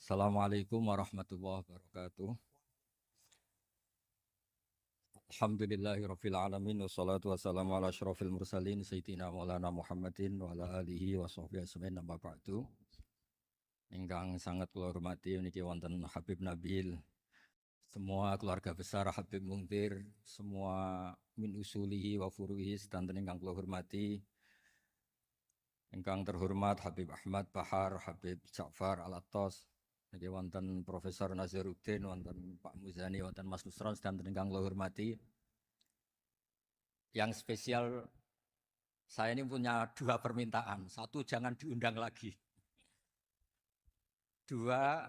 Assalamualaikum warahmatullahi wabarakatuh. Alhamdulillahirabbil alamin wassalatu wassalamu ala asyrofil mursalin sayyidina Maulana Muhammadin wa ala alihi wa sahbihi ajmain amma ba'du. Ingkang sangat kula hormati niki wonten Habib Nabil, semua keluarga besar Habib Mungtir, semua min usulihi wa furuhi sedanten ingkang kula hormati. Ingkang terhormat Habib Ahmad Bahar, Habib Ja'far Al-Attas, niki wonten Profesor Nazaruddin, wonten Pak Muzani, wonten Mas Nusron sedanten ingkang kula hormati. Yang spesial, saya ini punya dua permintaan. Satu, jangan diundang lagi. Dua,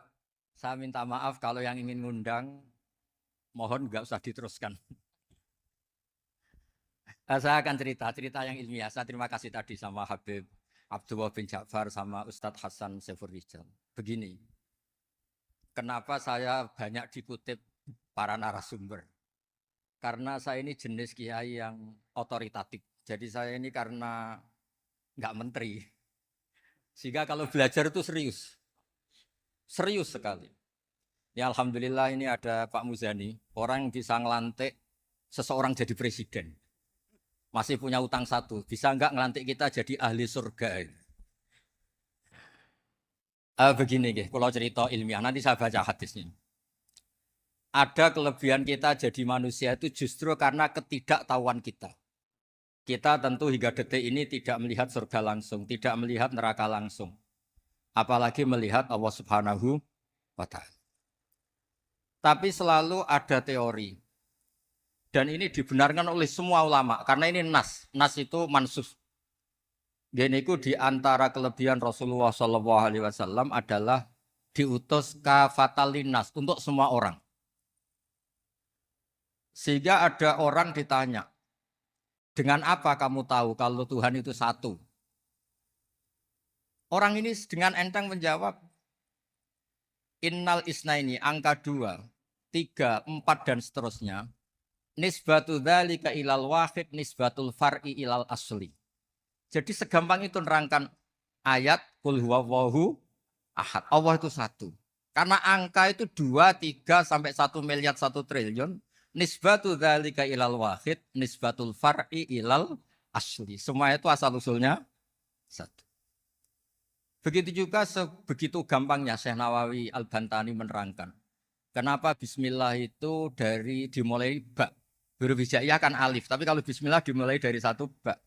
saya minta maaf kalau yang ingin ngundang, mohon nggak usah diteruskan. Saya akan cerita yang ilmiah. Saya terima kasih tadi sama Habib Abdullah bin Ja'far sama Ustadz Hasan Saifur Rijal. Begini, kenapa saya banyak dikutip para narasumber? Karena saya ini jenis kiai yang otoritatif. Jadi saya ini karena nggak menteri. Sehingga kalau belajar itu serius. Serius sekali. Ya Alhamdulillah ini ada Pak Muzani. Orang yang bisa ngelantik seseorang jadi presiden. Masih punya utang satu. Bisa nggak ngelantik kita jadi ahli surga? Begini, kalau cerita ilmiah. Nanti saya baca hadisnya. Ada kelebihan kita jadi manusia itu justru karena ketidaktahuan kita. Kita tentu hingga detik ini tidak melihat surga langsung, tidak melihat neraka langsung. Apalagi melihat Allah Subhanahu wa Ta'ala. Tapi selalu ada teori. Dan ini dibenarkan oleh semua ulama karena ini nas. Nas itu mansus. Gini itu di antara kelebihan Rasulullah SAW adalah diutus kafatal linnas untuk semua orang. Sehingga ada orang ditanya, dengan apa kamu tahu kalau Tuhan itu satu? Orang ini dengan enteng menjawab, innal isnaini, angka 2, 3, 4 dan seterusnya. Nisbatu dzalika ilal wahid, nisbatul far'i ilal asli. Jadi segampang itu nerangkan ayat qul huwallahu ahad. Allah itu satu. Karena angka itu 2, 3 sampai 1 miliar 1 triliun. Nisbatu dzalika ilal wahid, nisbatul far'i ilal asli. Semua itu asal usulnya satu. Begitu juga begitu gampangnya Syekh Nawawi Al-Bantani menerangkan. Kenapa bismillah itu dimulai ba. Huruf hijaiyah kan alif, tapi kalau bismillah dimulai dari satu ba.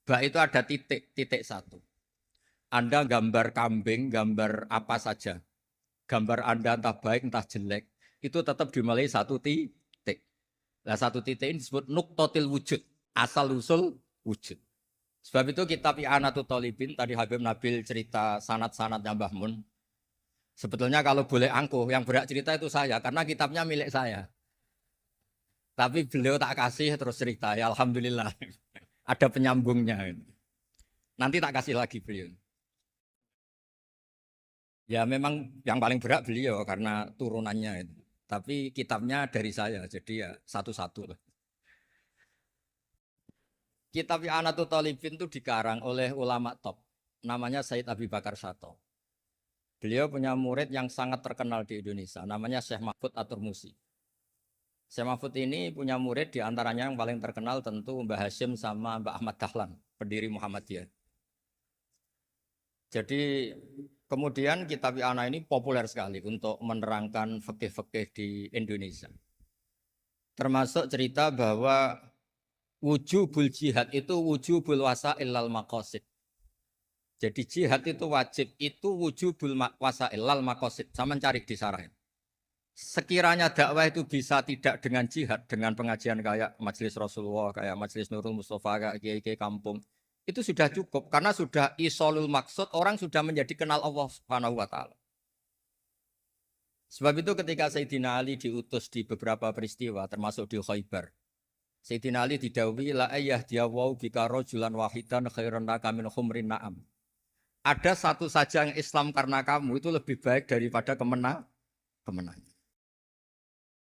Ba itu ada titik satu. Anda gambar kambing, gambar apa saja. Gambar Anda entah baik entah jelek, itu tetap dimulai satu titik. Nah, satu titik ini disebut nuqtatil wujud, asal usul wujud. Sebab itu kitab I'anatul Thalibin, tadi Habib Nabil cerita sanad-sanadnya Mbah Mun. Sebetulnya kalau boleh angkuh, yang berhak cerita itu saya, karena kitabnya milik saya. Tapi beliau tak kasih terus cerita, ya Alhamdulillah. Ada penyambungnya. Nanti tak kasih lagi beliau. Ya memang yang paling berat beliau karena turunannya itu. Tapi kitabnya dari saya, jadi ya satu-satu lah. Kitab I'anatul Thalibin itu dikarang oleh ulama top. Namanya Said Abi Bakar Sato. Beliau punya murid yang sangat terkenal di Indonesia. Namanya Syekh Mahfud At-Turmusi. Syekh Mahfud ini punya murid diantaranya yang paling terkenal tentu Mbah Hashim sama Mbah Ahmad Dahlan. Pendiri Muhammadiyah. Jadi kemudian kitab I'anah ini populer sekali untuk menerangkan fikih-fikih di Indonesia. Termasuk cerita bahwa wujubul jihad itu wujubul wasail lal maqasid. Jadi jihad itu wajib, itu wujubul wasail lal maqasid. Sama cari di sarah. Sekiranya dakwah itu bisa tidak dengan jihad, dengan pengajian kayak Majelis Rasulullah, kayak Majelis Nurul Mustafa, kayak kiai kampung, itu sudah cukup karena sudah isolul maksud, orang sudah menjadi kenal Allah Subhanahu wa Ta'ala. Sebab itu ketika Sayyidina Ali diutus di beberapa peristiwa termasuk di Khaybar, Sayyidina Ali didhawuhi la ayyahdiyawu bika rajulan wahidan khairan laka min humrin na'am. Ada satu saja yang Islam karena kamu itu lebih baik daripada kemenangan.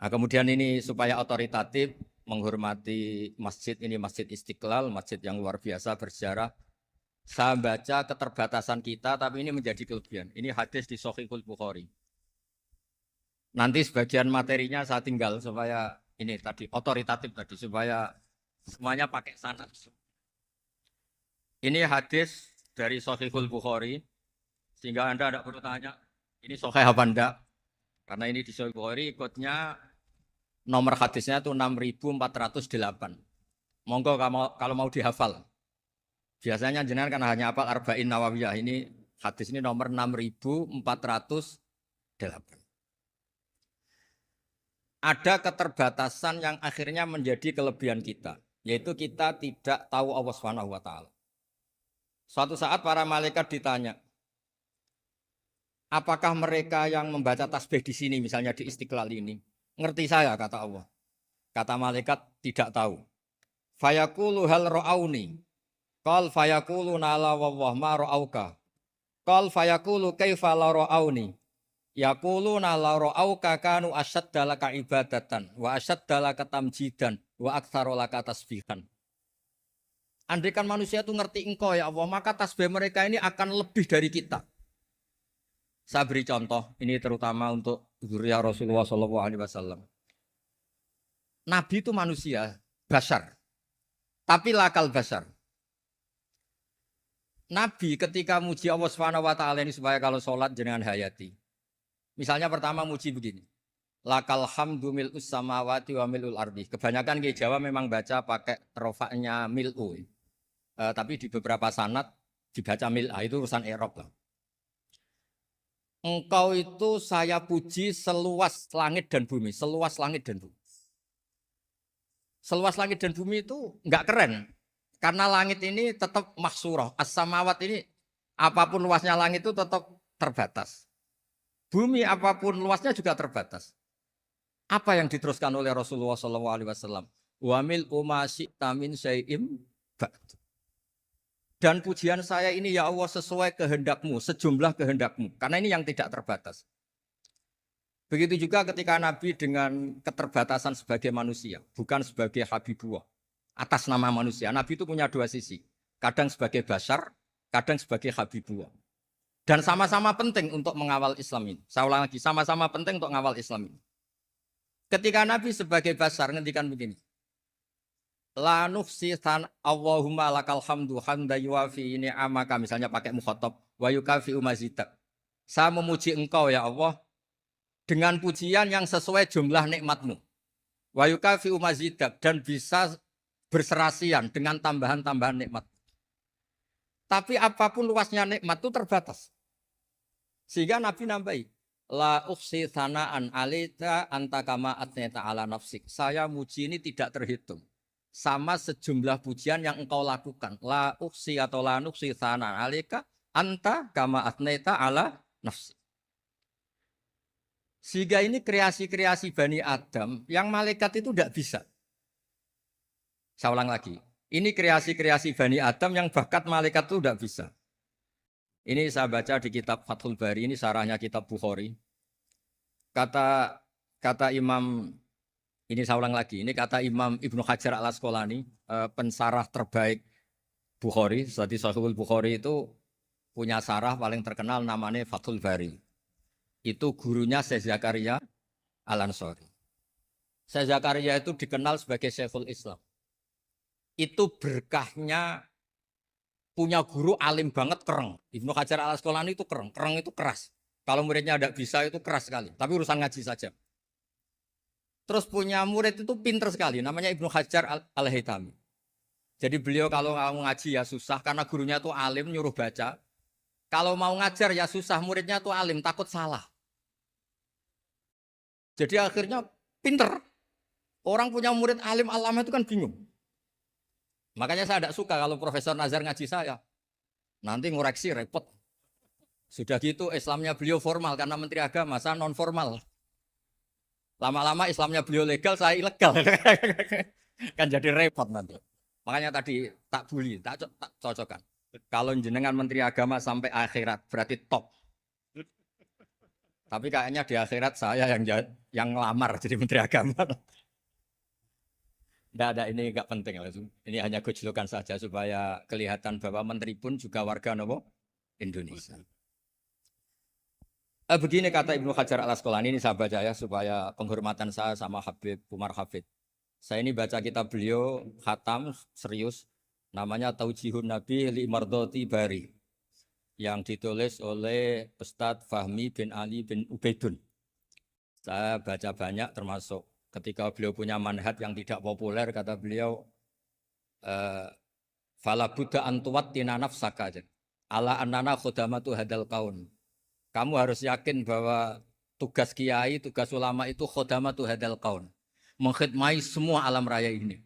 Nah, kemudian ini supaya otoritatif menghormati masjid ini, Masjid Istiqlal, masjid yang luar biasa bersejarah. Saya baca keterbatasan kita, tapi ini menjadi kelebihan. Ini hadis di Sahihul Bukhari. Nanti sebagian materinya saya tinggal supaya ini tadi otoritatif tadi supaya semuanya pakai sanad. Ini hadis dari Sahihul Bukhari sehingga Anda tidak perlu tanya ini sahih apa enggak karena ini di Sahih Bukhari ikutnya nomor hadisnya itu 6408. Monggo kalau mau dihafal. Biasanya jenengan kan hanya hafal Arba'in Nawawiyah. Ini hadis ini nomor 6408. Ada keterbatasan yang akhirnya menjadi kelebihan kita, yaitu kita tidak tahu Allah Subhanahu wa taala. Suatu saat para malaikat ditanya, apakah mereka yang membaca tasbih di sini, misalnya di Istiqlal ini, ngerti saya, kata Allah. Kata malaikat, tidak tahu. Fayaqulu hal ra'auni. Qal fayaqulu nala wawah ma ra'auka. Qal fayaqulu kaifa la ra'auni. Yaquluna la ra'auka kanu asyadda laka ibadatan wa asyadda laka tamjidan wa aktsara laka tasbihan. Andaikan manusia itu ngerti engkau ya Allah, maka tasbih mereka ini akan lebih dari kita. Saya beri contoh, ini terutama untuk zuriat Rasulullah SAW. Nabi itu manusia, basar. Tapi lakal basar. Nabi ketika muji Allah SWT ini supaya kalau sholat jenengan hayati. Misalnya pertama muji begini. Lakal hamdu mil'us samawati wa mil'ul ardi. Kebanyakan di Jawa memang baca pakai rofaknya mil'u. Tapi di beberapa sanad dibaca mil'a, itu urusan i'rab lah. Engkau itu saya puji seluas langit dan bumi. Seluas langit dan bumi. Seluas langit dan bumi itu enggak keren. Karena langit ini tetap mahsurah. As-samawat ini apapun luasnya langit itu tetap terbatas. Bumi apapun luasnya juga terbatas. Apa yang diteruskan oleh Rasulullah SAW? Wa mil umasyi'ta min syai'im ba'du. Dan pujian saya ini ya Allah sesuai kehendakmu, sejumlah kehendakmu. Karena ini yang tidak terbatas. Begitu juga ketika Nabi dengan keterbatasan sebagai manusia, bukan sebagai Habibullah. Atas nama manusia, Nabi itu punya dua sisi. Kadang sebagai basar, kadang sebagai Habibullah. Dan sama-sama penting untuk mengawal Islam ini. Saya ulang lagi, sama-sama penting untuk mengawal Islam ini. Ketika Nabi sebagai basar ngendikan begini. La nufsi tan Allahumma lakal hamdu hamda yuwafi ni'amaka, misalnya pakai mukhatab wa yukafi umazidak. Saya memuji engkau ya Allah dengan pujian yang sesuai jumlah nikmatmu. Wa yukafi umazidak, dan bisa berserasian dengan tambahan-tambahan nikmat. Tapi apapun luasnya nikmat itu terbatas. Sehingga Nabi nambahi, la ukhsi thana'an alita anta kama atneta ala nafsik. Saya muji ini tidak terhitung. Sama sejumlah pujian yang engkau lakukan. La ukhsi atau la nukhsi thana'an alika anta kama atneta ala nafsik. Sehingga ini kreasi-kreasi Bani Adam yang malaikat itu tidak bisa. Saya ulang lagi. Ini kreasi-kreasi Bani Adam yang bakat malaikat itu tidak bisa. Ini saya baca di kitab Fathul Bari, ini sarahnya kitab Bukhari. Kata Imam, ini saya ulang lagi, ini kata Imam Ibnu Hajar al-Asqalani, pensarah terbaik Bukhari. Jadi Sahihul Bukhari itu punya sarah paling terkenal namanya Fathul Bari. Itu gurunya Syekh Zakaria Al-Ansari. Syekh Zakaria itu dikenal sebagai Syekhul Islam. Itu berkahnya punya guru alim banget, kereng. Ibnu Hajar al-Asqalani itu kereng itu keras. Kalau muridnya tidak bisa itu keras sekali, tapi urusan ngaji saja. Terus punya murid itu pinter sekali, namanya Ibnu Hajar al-Haytami. Jadi beliau kalau mau ngaji ya susah, karena gurunya itu alim, nyuruh baca. Kalau mau ngajar ya susah, muridnya itu alim, takut salah. Jadi akhirnya pinter. Orang punya murid alim alama itu kan bingung. Makanya saya tidak suka kalau Profesor Nazar ngaji saya. Nanti ngoreksi repot. Sudah gitu Islamnya beliau formal karena Menteri Agama, saya non formal. Lama-lama Islamnya beliau legal, saya ilegal. Kan jadi repot nanti. Makanya tadi tak bully, tak cocokkan. Kalau jenengan Menteri Agama sampai akhirat berarti top. Tapi kayaknya di akhirat saya yang ngelamar jadi Menteri Agama. Ada ini enggak penting. Ini hanya gojlokan saja supaya kelihatan bahwa menteri pun juga warga nopo Indonesia. Begini kata Ibnu Hajar al Asqalani, ini saya baca ya supaya penghormatan saya sama Habib Umar Hafid. Saya ini baca kitab beliau khatam serius, namanya Taujihun Nabi li Mardoti Bari yang ditulis oleh Ustadz Fahmi bin Ali bin Ubaidun. Saya baca banyak termasuk ketika beliau punya manhaj yang tidak populer, kata beliau fala buddha antuwat tina nafsaka ala annana khudamatu hadal kaun. Kamu harus yakin bahwa tugas kiai, tugas ulama itu khudamatu hadal kaun, mengkhidmati semua alam raya ini.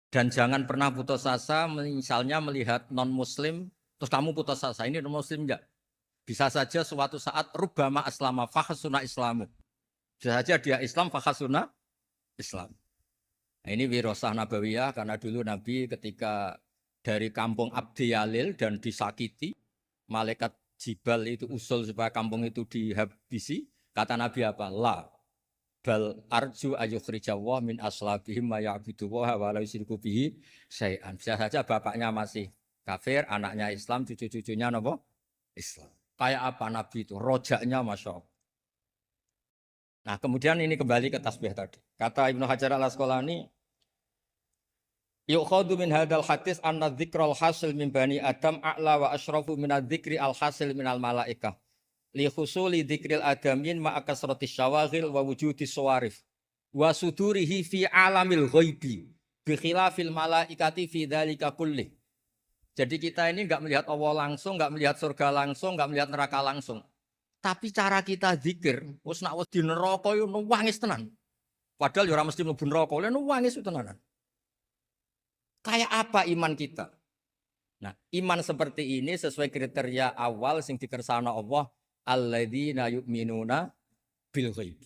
Dan jangan pernah putus asa misalnya melihat non muslim terus kamu putus asa, ini non muslim enggak. Bisa saja suatu saat rubbama aslama fakhasuna islamu. Bisa saja dia Islam fakhasuna Islam. Nah, ini wirasah nabawiyah karena dulu Nabi ketika dari kampung Abdi Yalil dan disakiti, malaikat Jibal itu usul supaya kampung itu dihabisi. Kata Nabi apa? La bal arju ayukhrijawah min aslabihim ma ya'budu wa la yusyriku bihi syai'an. Bisa saja bapaknya masih kafir, anaknya Islam, cucu-cucunya napa? Islam. Kayak apa Nabi itu? Rojaknya Masya Allah. Nah kemudian ini kembali ke tasbih tadi. Kata Ibnu Hajar al Asqalani, yukhadu min hadal hadis anna dzikral hasil min bani Adam a'la wa asyrafu min adzikri al hasil min al malaikah. Li khusuli dzikril adamin ma'a kasratis syawaghil wa wujudis sawarif wa sudurihi fi alamil ghaibi bi khilafil malaikati fi dzalika kulli. Jadi kita ini enggak melihat Allah langsung, enggak melihat surga langsung, enggak melihat neraka langsung. Tapi cara kita zikir, wis nak wis di neraka yo nuwangis tenan. Padahal yo ora mesti mlebu neraka, lha nuwangis tenanan. Kayak apa iman kita? Nah, iman seperti ini sesuai kriteria awal sing dikersana Allah, alladzina yu'minuna bil ghaib.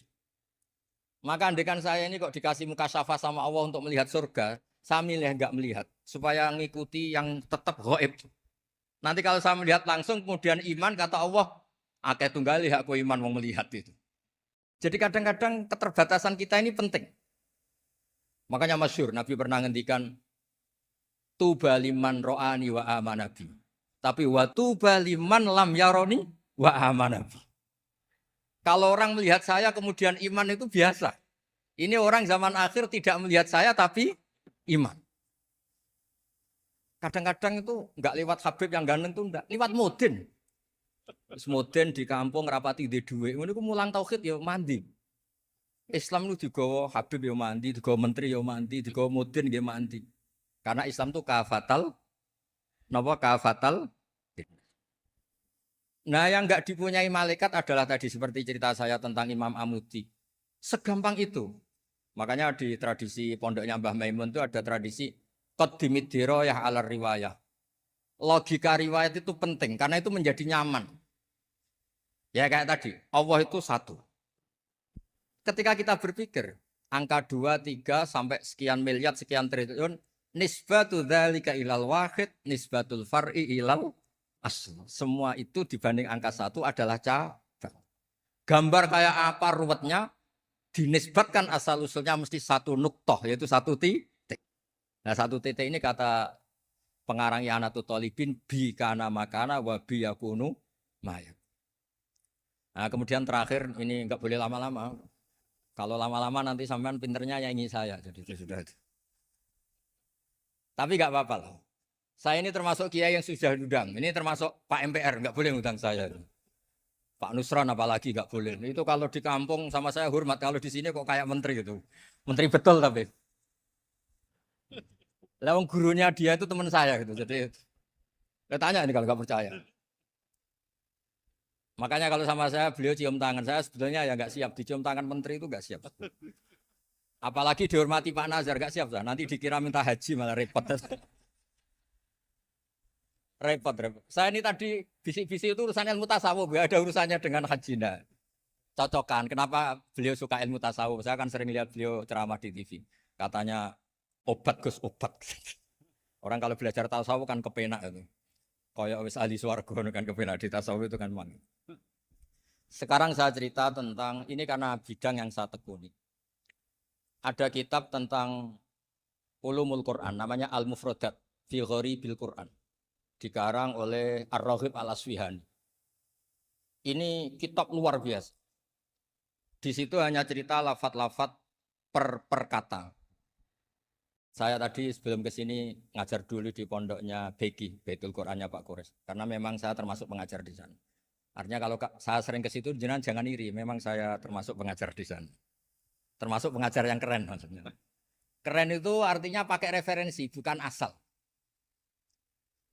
Maka andekan saya ini kok dikasih mukasyafah sama Allah untuk melihat surga, saya milih enggak melihat supaya ngikuti yang tetap ghaib. Nanti kalau saya melihat langsung kemudian iman, kata Allah, akeh tunggali aku iman mau melihat itu. Jadi kadang-kadang keterbatasan kita ini penting. Makanya masyhur Nabi pernah ngendikan tuba liman ro'ani wa amanabi. Tapi wa tuba liman lam yaroni wa amanabi. Kalau orang melihat saya kemudian iman itu biasa. Ini orang zaman akhir tidak melihat saya tapi iman. Kadang-kadang itu enggak lewat Habib yang ganteng itu enggak, lewat Mudin. Mudin di kampung rapati di duwe. Ini ku mulang tauhid ya mandi. Islam itu digawa Habib ya mandi, digawa menteri ya mandi, digawa Mudin ya mandi. Karena Islam itu kafatal, napa kafatal. Nah yang enggak dipunyai malaikat adalah tadi seperti cerita saya tentang Imam Amudi. Segampang itu. Makanya di tradisi pondoknya Mbah Maimun itu ada tradisi qaddimid dirayah ala riwayah. Logika riwayat itu penting karena itu menjadi nyaman. Ya kayak tadi, Allah itu satu. Ketika kita berpikir angka 2, 3 sampai sekian miliar, sekian triliun, nisbatu dzalika ilal wahid, nisbatul far'i ilal asl. Semua itu dibanding angka 1 adalah cabang. Gambar kayak apa ruwetnya dinisbatkan asal usulnya mesti satu nuktoh, yaitu satu titik. Nah satu titik ini kata pengarang I'anatul Thalibin bi kana makana wa bi yakunu maya. Nah, kemudian terakhir ini enggak boleh lama-lama. Kalau lama-lama nanti sampean pinternya nyanyi saya. Jadi itu sudah. Tapi enggak apa-apa lah. Saya ini termasuk kiai yang sudah diundang. Ini termasuk Pak MPR, enggak boleh ngundang saya. Pak Nusron apalagi enggak boleh. Itu kalau di kampung sama saya hormat, kalau di sini kok kayak menteri gitu. Menteri betul tapi. Lawang gurunya dia itu teman saya gitu. Jadi saya tanya ini kalau enggak percaya. Makanya kalau sama saya beliau cium tangan, saya sebetulnya ya nggak siap dicium tangan menteri itu nggak siap. Apalagi dihormati Pak Nazar nggak siap, nanti dikira minta haji malah repot. repot. Saya ini tadi bisik-bisik itu urusan ilmu tasawuf, ya ada urusannya dengan haji. Nah, cocokan. Kenapa beliau suka ilmu tasawuf? Saya kan sering lihat beliau ceramah di TV. Katanya obat Gus obat. Orang kalau belajar tasawuf kan kepenak itu. Kayak wis ahli swarga kan kepenak di tasawuf itu kan mang. Sekarang saya cerita tentang ini karena bidang yang saya tekuni. Ada kitab tentang Ulumul Quran, namanya Al-Mufradat fi Gharibil Quran. Dikarang oleh Ar-Raghib Al-Asfihani. Ini kitab luar biasa. Di situ hanya cerita lafat-lafat per kata. Saya tadi sebelum ke sini ngajar dulu di pondoknya Beki, Baitul Qurannya Pak Kores. Karena memang saya termasuk pengajar di sana. Artinya kalau saya sering ke situ, jangan iri. Memang saya termasuk pengajar di sana. Termasuk pengajar yang keren maksudnya. Keren itu artinya pakai referensi, bukan asal.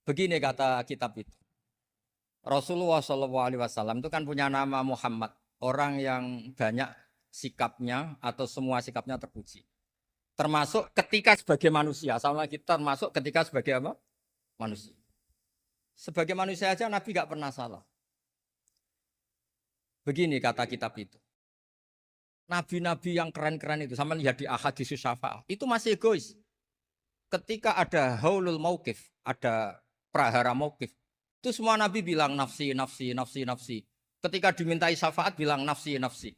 Begini kata kitab itu. Rasulullah SAW itu kan punya nama Muhammad. Orang yang banyak sikapnya atau semua sikapnya terpuji. Termasuk ketika sebagai manusia. Sama kita termasuk ketika sebagai apa? Manusia. Sebagai manusia aja Nabi gak pernah salah. Begini kata kitab itu. Nabi-nabi yang keren-keren itu. Sama lihat di Ahaditsus Syafa'ah. Itu masih egois. Ketika ada haulul mauqif. Ada prahara mauqif. Itu semua Nabi bilang nafsi, nafsi, nafsi, nafsi. Ketika dimintai syafaat bilang nafsi, nafsi.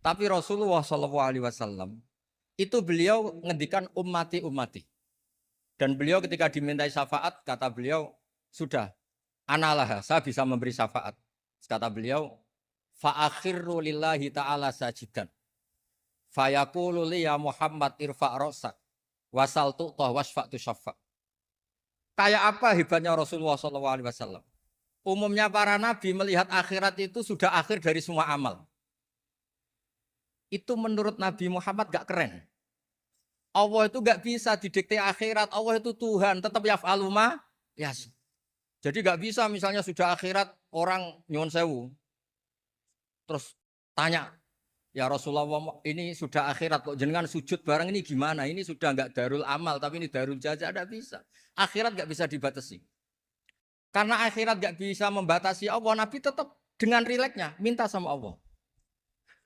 Tapi Rasulullah SAW itu beliau ngendikan ummati, ummati. Dan beliau ketika dimintai syafaat kata beliau sudah analah saya bisa memberi syafaat. Kata beliau fa'akhirru lillahi ta'ala sajidan. Fayaqulu li ya Muhammad irfa' ra'sak wasal tu'tah wasfa'tu syafa'. Kayak apa hebatnya Rasulullah SAW? Umumnya para nabi melihat akhirat itu sudah akhir dari semua amal. Itu menurut Nabi Muhammad gak keren. Allah itu gak bisa didikte akhirat. Allah itu Tuhan, tetap yaf'alu ma yas. Jadi gak bisa misalnya sudah akhirat orang nyuwun sewu. Terus tanya, ya Rasulullah ini sudah akhirat kok jenengan sujud bareng ini gimana? Ini sudah gak darul amal tapi ini darul jaza, gak bisa. Akhirat gak bisa dibatasi. Karena akhirat gak bisa membatasi Allah, Nabi tetap dengan rileksnya minta sama Allah.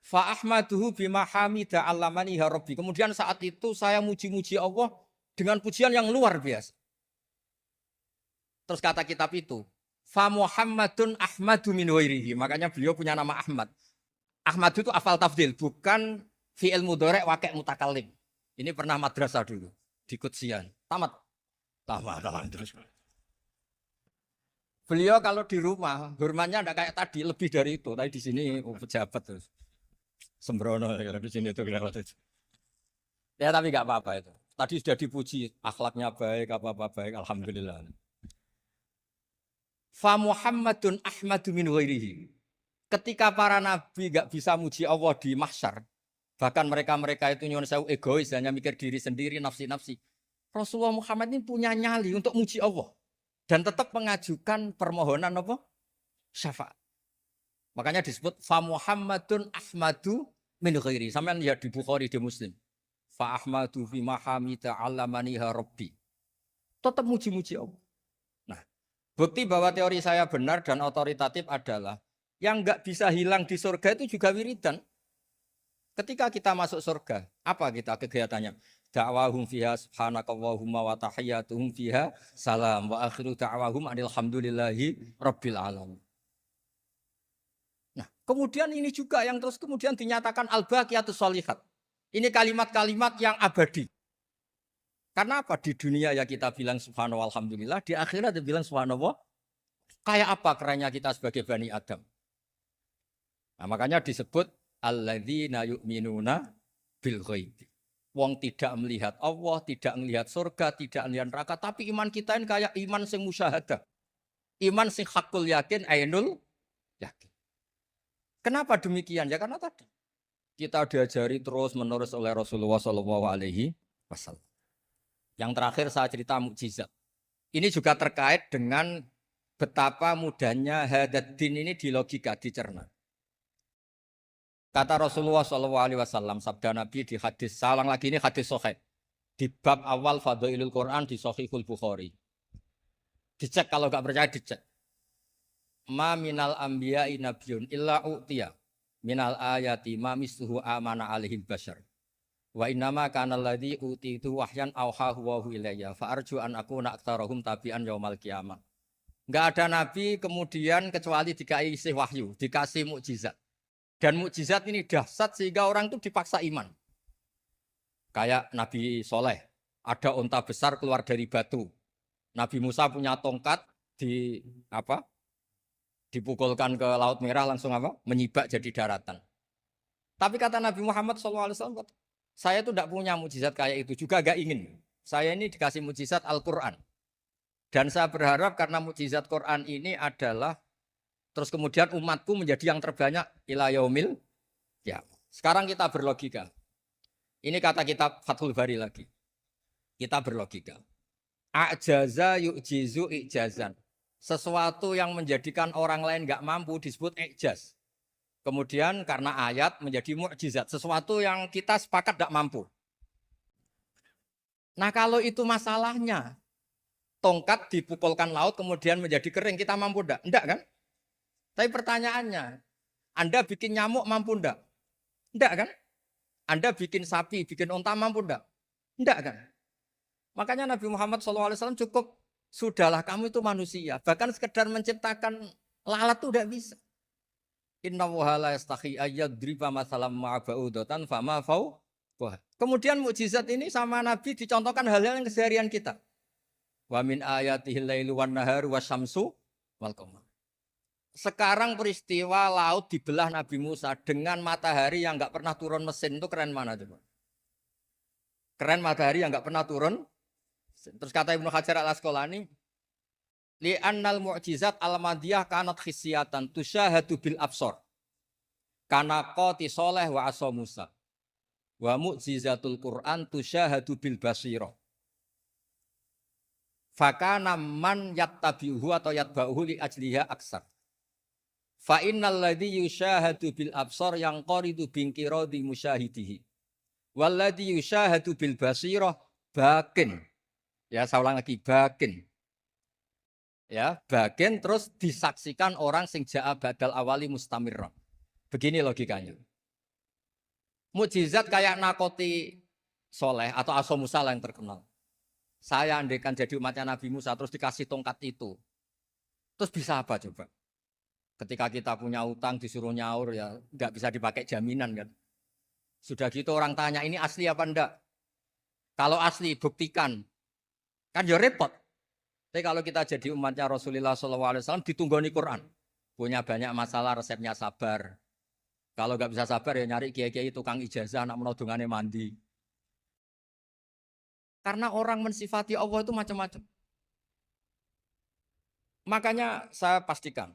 Fa ahmaduhu bima hamida 'allamani ya rabbi. Kemudian saat itu saya muji-muji Allah dengan pujian yang luar biasa. Terus kata kitab itu, fa Muhammadun ahmadu min ghairihi. Makanya beliau punya nama Ahmad. Ahmad itu afal tafdil, bukan fi'il mudhari' waqi' mutakallim. Ini pernah madrasah dulu di Qutsian. Tamat terus. Beliau kalau di rumah hormatnya enggak kayak tadi, lebih dari itu. Tadi di sini pejabat terus. Sembrono kalau di sini itu kelewat itu. Ya tapi enggak apa-apa itu. Tadi sudah dipuji, akhlaknya baik, apa-apa baik, alhamdulillah. Fa Muhammadun ahmadu min ghairihi. Ketika para nabi enggak bisa muji Allah di mahsyar, bahkan mereka-mereka itu nyuwun sewu egois, hanya mikir diri sendiri, nafsi-nafsi. Rasulullah Muhammad ini punya nyali untuk muji Allah dan tetap mengajukan permohonan apa? Syafaat. Makanya disebut fa Muhammadun ahmadu min ghairi. Sampeyan lihat di Bukhari di Muslim. Fa ahmadu fi mahamida 'allamani ya rabbi. Tetap muji-muji Allah. Nah, bukti bahwa teori saya benar dan otoritatif adalah yang enggak bisa hilang di surga itu juga wiridan. Ketika kita masuk surga, apa kita kegiatannya? Da'wahum fiha subhanakallahumma wa tahiyyatuhum fiha salam wa akhiru da'wahum alhamdulillahi rabbil alamin. Nah, kemudian ini juga yang terus kemudian dinyatakan al-baqiyatus sholihat. Ini kalimat-kalimat yang abadi. Karena apa? Di dunia ya kita bilang subhanallah alhamdulillah, di akhirat dia bilang subhanallah. Kayak apa kerennya kita sebagai Bani Adam? Nah, makanya disebut alladzina yu'minuna bil ghaib. Wong tidak melihat Allah, tidak melihat surga, tidak melihat neraka, tapi iman kita ini kayak iman sing musyahadah. Iman sing hakul yakin, ainul yakin. Kenapa demikian? Ya karena tadi kita diajari terus menerus oleh Rasulullah SAW. Yang terakhir saya cerita mukjizat. Ini juga terkait dengan betapa mudahnya hadaddin ini di logika, dicerna. Kata Rasulullah SAW, sabda Nabi di hadis, salang lagi ini hadis sahih. Di bab awal Fadhailul Quran di Sahihul Bukhari. Dicek kalau nggak percaya dicek. Ma minal anbiya'i nabiyyun illa u'tiya minal ayati ma misluhu amana alaihil bashar. Wa innama kana alladzi utitu wahyan auhahu wa ilayya fa arju an akuna aktsarahum tabi'an yaumal qiyamah. Enggak ada nabi kemudian kecuali dikasih wahyu, dikasih mukjizat. Dan mukjizat ini dahsyat sehingga orang itu dipaksa iman. Kayak Nabi Soleh. Ada unta besar keluar dari batu. Nabi Musa punya tongkat di apa? Dipukulkan ke Laut Merah langsung apa? Menyibak jadi daratan. Tapi kata Nabi Muhammad SAW, saya itu tidak punya mujizat kayak itu juga gak ingin. Saya ini dikasih mujizat Al-Quran. Dan saya berharap karena mujizat Quran ini adalah terus kemudian umatku menjadi yang terbanyak ila yaumil ya. Sekarang kita berlogika. Ini kata kitab Fathul Bari lagi. Kita berlogika. A'jaza yu'jizu i'jazan. Sesuatu yang menjadikan orang lain nggak mampu disebut i'jaz. Kemudian karena ayat menjadi mukjizat. Sesuatu yang kita sepakat tidak mampu. Nah kalau itu masalahnya. Tongkat dipukulkan laut kemudian menjadi kering. Kita mampu enggak? Enggak kan? Tapi pertanyaannya. Anda bikin nyamuk mampu enggak? Enggak kan? Anda bikin sapi, bikin unta mampu enggak? Enggak kan? Makanya Nabi Muhammad SAW cukup. Sudahlah kamu itu manusia. Bahkan sekedar menciptakan lalat itu enggak bisa. Inna wahala yastahi ayyadriba masalam ma'aba'udatan fama fau. Kemudian mukjizat ini sama Nabi dicontohkan hal-hal yang keseharian kita. Wa min ayatihil lailu wan naharu wasyamsu wal qamar. Sekarang peristiwa laut dibelah Nabi Musa dengan matahari yang enggak pernah turun mesin itu keren mana coba? Keren matahari yang enggak pernah turun. Terus kata Ibnu Hajar Al-Asqalani, li annal mu'jizat al-madiyah kanat khisiyatan tusyahadu bil absor. Kana qati soleh wa asa Musa. Wa mu'jizatul Qur'an tusyahadu bil basirah. Fakana man yattabi'uhu atau yatba'uhu li ajliha aksar. Fa innal ladzi yusyahadu bil absar yang qaridu binqiradi musyahidihi. Wal ladzi yusyahadu bil basirah bakin. Ya, saya ulang lagi bakin. Ya, bakin terus disaksikan orang sing ja'a badal awali mustamirran. Begini logikanya. Mukjizat kayak nakoti soleh atau Asa Musa yang terkenal. Saya andaikan jadi umatnya Nabi Musa terus dikasih tongkat itu. Terus bisa apa coba? Ketika kita punya utang disuruh nyaur ya nggak bisa dipakai jaminan kan. Sudah gitu orang tanya ini asli apa enggak? Kalau asli buktikan. Kan ya repot. Tapi kalau kita jadi umatnya Rasulullah SAW ditunggoni Quran. Punya banyak masalah resepnya sabar. Kalau nggak bisa sabar ya nyari kiai-kiai tukang ijazah anak menodongannya mandi. Karena orang mensifati Allah itu macam-macam. Makanya saya pastikan,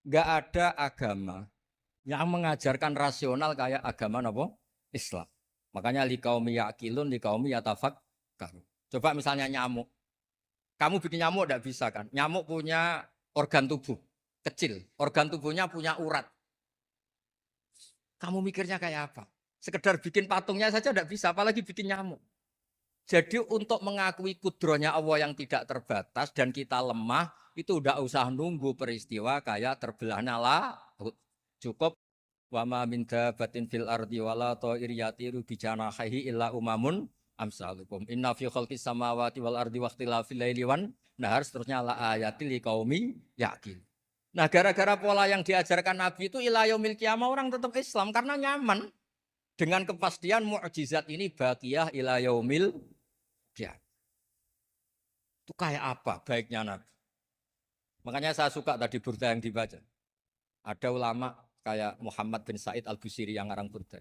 nggak ada agama yang mengajarkan rasional kayak agama apa? Islam. Makanya likaumi yaqilun, likaumi yatafakkarun. Coba misalnya nyamuk. Kamu bikin nyamuk nggak bisa kan? Nyamuk punya organ tubuh kecil. Organ tubuhnya punya urat. Kamu mikirnya kayak apa? Sekedar bikin patungnya saja nggak bisa, apalagi bikin nyamuk. Jadi untuk mengakui kudrohnya Allah yang tidak terbatas dan kita lemah, itu udah usah nunggu peristiwa kayak terbelahnya laut. Cukup wa ma min dabatin fil ardi wala ta'ir yatiru bi janahihi illa umamun amsalukum. Inna fi khalqis samawati wal ardi waqtilafil laili wan nahar seterusnya la ayatil liqaumi yaqil. Nah, gara-gara pola yang diajarkan Nabi itu ila yaumil qiyamah orang tetap Islam karena nyaman. Dengan kepastian mukjizat ini baqiyah ila yaumil qiyamah. Itu kayak apa baiknya Nabi? Makanya saya suka tadi burda yang dibaca. Ada ulama kayak Muhammad bin Said Al-Busiri yang ngarang burda.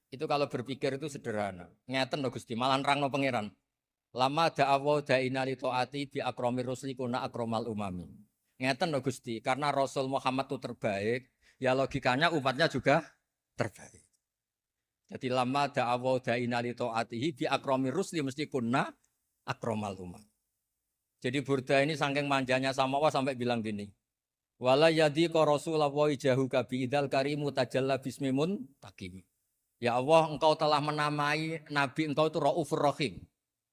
Itu kalau berpikir itu sederhana. Ngeten lho Gusti, malah nerangno pangeran. Lama da'awa da'ina li ta'ati bi akramir rusli kuna akramal umami. Ngeten lho Gusti, karena Rasul Muhammad itu terbaik, ya logikanya umatnya juga terbaik. Jadi lama da'awa da'ina li ta'atihi bi akramir rusli mesti kuna akramal umam. Jadi burda ini saking manjanya sama Allah sampai bilang gini. Wala yadi ka Rasulullah jahu kabi idal karimu tajalla bismimun takim. Ya Allah, engkau telah menamai Nabi engkau itu Raufur Rahim.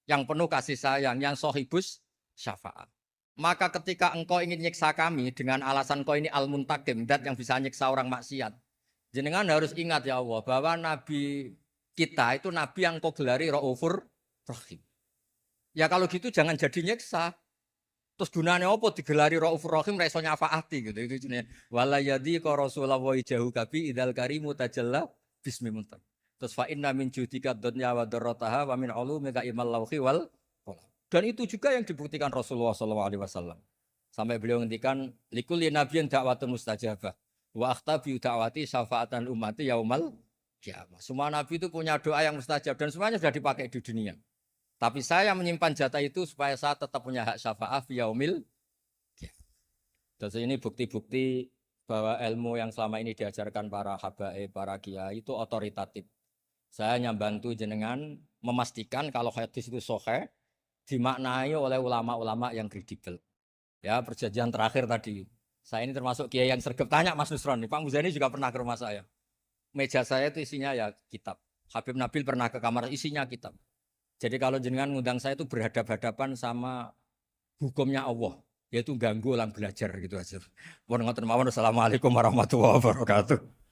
Yang penuh kasih sayang, yang sohibus syafaat. Maka ketika engkau ingin nyiksa kami dengan alasan engkau ini al-muntakim, dat yang bisa nyiksa orang maksiat. Jenengan harus ingat ya Allah, bahwa Nabi kita itu Nabi yang engkau gelari Raufur Rahim. Ya kalau gitu jangan jadi nyiksa. Terus gunanya apa digelari Raufur Rahim ra iso nyafaati gitu. Itu jenenge wala yadi ka Rasulullah jahu kabi idal karimu tajalla bismi muntak. Terus fa inna min judika dunya wa darrataha wa min ulumika ilmal lauhi wal qalam. Dan itu juga yang dibuktikan Rasulullah SAW. Sampai beliau ngendikan likulli nabiyyin da'watun mustajabah wa akhtabi da'wati syafaatan ummati yaumal kiamah. Semua nabi itu punya doa yang mustajab dan semuanya sudah dipakai di dunia. Tapi saya menyimpan jatah itu supaya saya tetap punya hak syafaat fi yaumil kiamah. Terus ini bukti-bukti bahwa ilmu yang selama ini diajarkan para habaib, para kiai itu otoritatif. Saya hanya bantu jenengan memastikan kalau hadis itu sahih dimaknai oleh ulama-ulama yang kredibel. Ya, perjanjian terakhir tadi. Saya ini termasuk kiai yang sregep tanya Mas Nusron. Pak Muzani juga pernah ke rumah saya. Meja saya itu isinya ya kitab. Habib Nabil pernah ke kamar isinya kitab. Jadi kalau jenengan ngundang saya itu berhadap-hadapan sama hukumnya Allah, yaitu ganggu orang belajar gitu aja. Assalamualaikum warahmatullahi wabarakatuh.